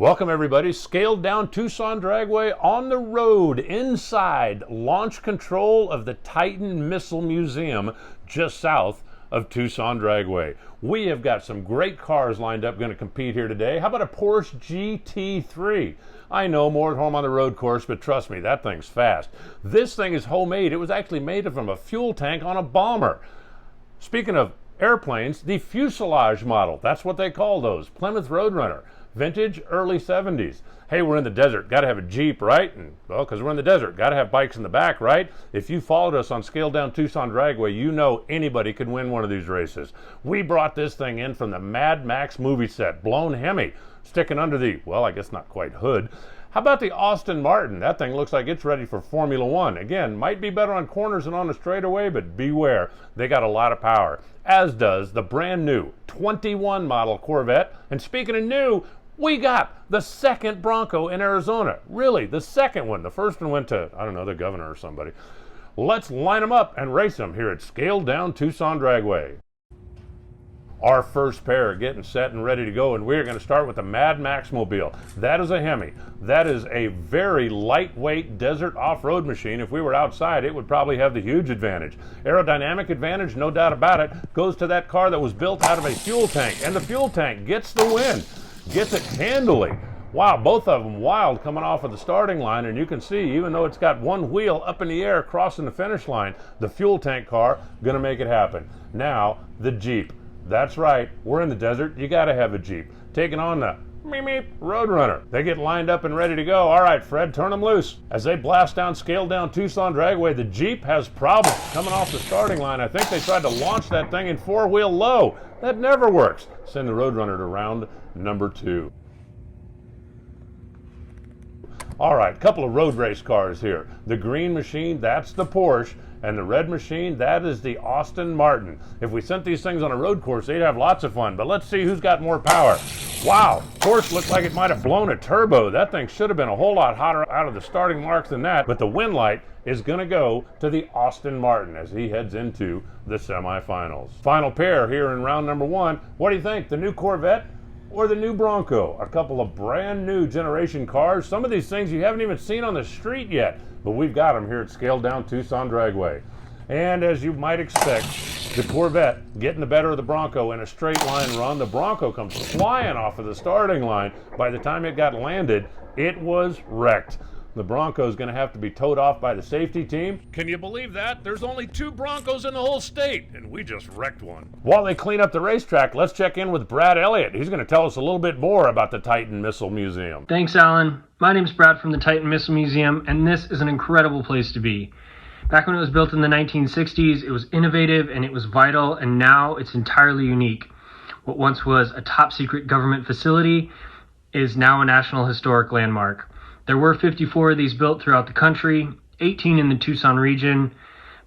Welcome everybody, scaled down Tucson Dragway on the road inside launch control of the Titan Missile Museum just south of Tucson Dragway. We have got some great cars lined up going to compete here today. How about a Porsche GT3? I know, more at home on the road course, but trust me, that thing's fast. This thing is homemade. It was actually made from a fuel tank on a bomber. Speaking of airplanes, the fuselage model, that's what they call those, Plymouth Roadrunner. Vintage, early 70s. Hey, we're in the desert, got to have a Jeep, right? And, well, because we're in the desert, got to have bikes in the back, right? If you followed us on Scaled Down Tucson Dragway, you know anybody could win one of these races. We brought this thing in from the Mad Max movie set, blown Hemi, sticking under the, well, I guess not quite hood. How about the Aston Martin? That thing looks like it's ready for Formula One. Again, might be better on corners than on a straightaway, but beware, they got a lot of power. As does the brand new 21 model Corvette. And speaking of new, we got the second Bronco in Arizona. Really, the second one. The first one went to, I don't know, the governor or somebody. Let's line them up and race them here at Scaled Down Tucson Dragway. Our first pair are getting set and ready to go, and we're going to start with the Mad Max Mobile. That is a Hemi. That is a very lightweight desert off-road machine. If we were outside, it would probably have the huge advantage. Aerodynamic advantage, no doubt about it, goes to that car that was built out of a fuel tank, and the fuel tank gets the win. Gets it handily. Wow, both of them wild coming off of the starting line, and you can see, even though it's got one wheel up in the air crossing the finish line, the fuel tank car gonna make it happen. Now, the Jeep. That's right, we're in the desert, you gotta have a Jeep. Taking on the Roadrunner. They get lined up and ready to go. All right, Fred, turn them loose. As they blast down, Scaled Down Tucson Dragway, the Jeep has problems coming off the starting line. I think they tried to launch that thing in four-wheel low. That never works. Send the Roadrunner to round number 2. All right, couple of road race cars here. The green machine, that's the Porsche, and the red machine, that is the Aston Martin. If we sent these things on a road course, they'd have lots of fun, but let's see who's got more power. Wow, Porsche looked like it might have blown a turbo. That thing should have been a whole lot hotter out of the starting marks than that, but the win light is gonna go to the Aston Martin as he heads into the semifinals. Final pair here in round number 1. What do you think, the new Corvette or the new Bronco? A couple of brand new generation cars. Some of these things you haven't even seen on the street yet, but we've got them here at Scaled Down Tucson Dragway. And as you might expect, the Corvette getting the better of the Bronco in a straight line run. The Bronco comes flying off of the starting line. By the time it got landed, it was wrecked. The Bronco's going to have to be towed off by the safety team. Can you believe that? There's only 2 Broncos in the whole state, and we just wrecked one. While they clean up the racetrack, let's check in with Brad Elliott. He's going to tell us a little bit more about the Titan Missile Museum. Thanks, Alan. My name's Brad from the Titan Missile Museum, and this is an incredible place to be. Back when it was built in the 1960s, it was innovative and it was vital, and now it's entirely unique. What once was a top-secret government facility is now a National Historic Landmark. There were 54 of these built throughout the country, 18 in the Tucson region,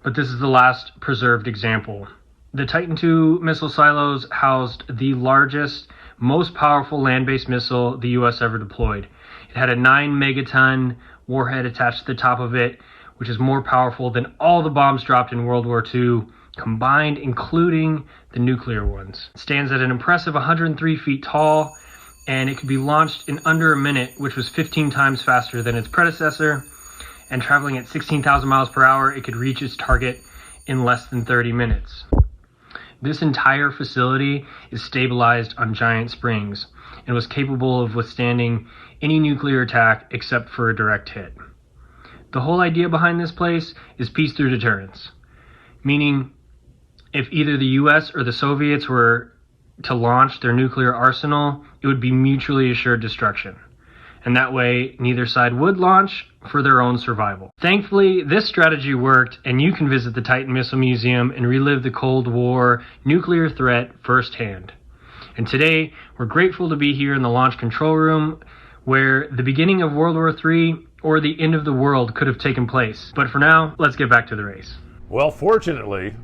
but this is the last preserved example. The Titan II missile silos housed the largest, most powerful land-based missile the U.S. ever deployed. It had a 9-megaton warhead attached to the top of it, which is more powerful than all the bombs dropped in World War II, combined, including the nuclear ones. It stands at an impressive 103 feet tall, and it could be launched in under a minute, which was 15 times faster than its predecessor. And traveling at 16,000 miles per hour, it could reach its target in less than 30 minutes. This entire facility is stabilized on giant springs and was capable of withstanding any nuclear attack except for a direct hit. The whole idea behind this place is peace through deterrence, meaning if either the US or the Soviets were to launch their nuclear arsenal, it would be mutually assured destruction. And that way, neither side would launch for their own survival. Thankfully, this strategy worked, and you can visit the Titan Missile Museum and relive the Cold War nuclear threat firsthand. And today, we're grateful to be here in the launch control room, where the beginning of World War III or the end of the world could have taken place. But for now, let's get back to the race. Well, fortunately,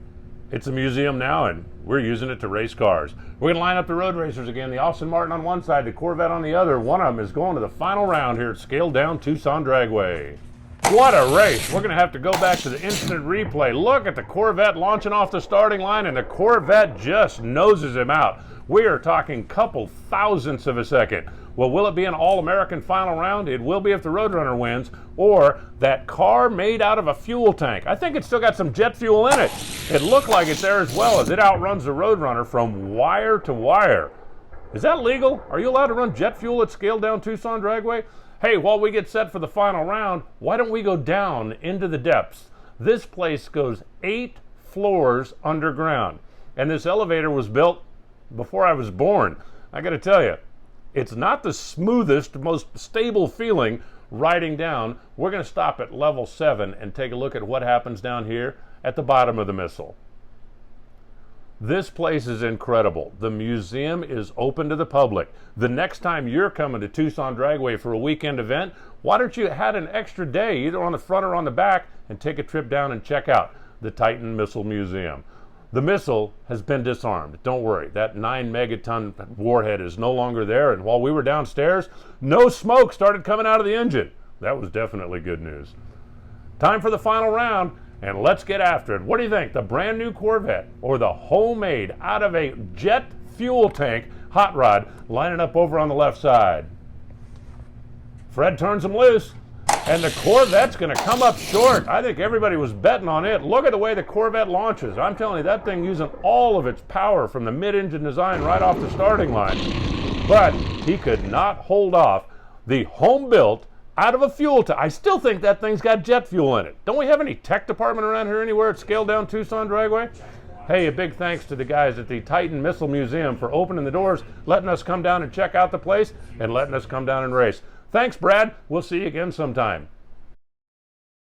it's a museum now, and we're using it to race cars. We're going to line up the road racers again. The Aston Martin on one side, the Corvette on the other. One of them is going to the final round here at Scaled Down Tucson Dragway. What a race. We're going to have to go back to the instant replay. Look at the Corvette launching off the starting line, and the Corvette just noses him out. We are talking couple thousandths of a second. Well, will it be an All-American final round? It will be if the Roadrunner wins, or that car made out of a fuel tank. I think it's still got some jet fuel in it. It looked like it's there as well, as it outruns the Roadrunner from wire to wire. Is that legal? Are you allowed to run jet fuel at scaled down Tucson Dragway? Hey, while we get set for the final round, why don't we go down into the depths? This place goes 8 floors underground, and this elevator was built before I was born. I gotta tell you, it's not the smoothest, most stable feeling riding down. We're gonna stop at level 7 and take a look at what happens down here at the bottom of the missile. This place is incredible. The museum is open to the public. The next time you're coming to Tucson Dragway for a weekend event, why don't you add an extra day, either on the front or on the back, and take a trip down and check out the Titan Missile Museum. The missile has been disarmed. Don't worry, that 9 megaton warhead is no longer there, and while we were downstairs, no smoke started coming out of the engine. That was definitely good news. Time for the final round, and let's get after it. What do you think, the brand new Corvette or the homemade out of a jet fuel tank hot rod lining up over on the left side? Fred turns them loose, and the Corvette's going to come up short. I think everybody was betting on it. Look at the way the Corvette launches. I'm telling you, that thing using all of its power from the mid-engine design right off the starting line. But he could not hold off the home-built out of a fuel tank. I still think that thing's got jet fuel in it. Don't we have any tech department around here anywhere at scaled down Tucson Dragway? Hey, a big thanks to the guys at the Titan Missile Museum for opening the doors, letting us come down and check out the place, and letting us come down and race. Thanks, Brad. We'll see you again sometime.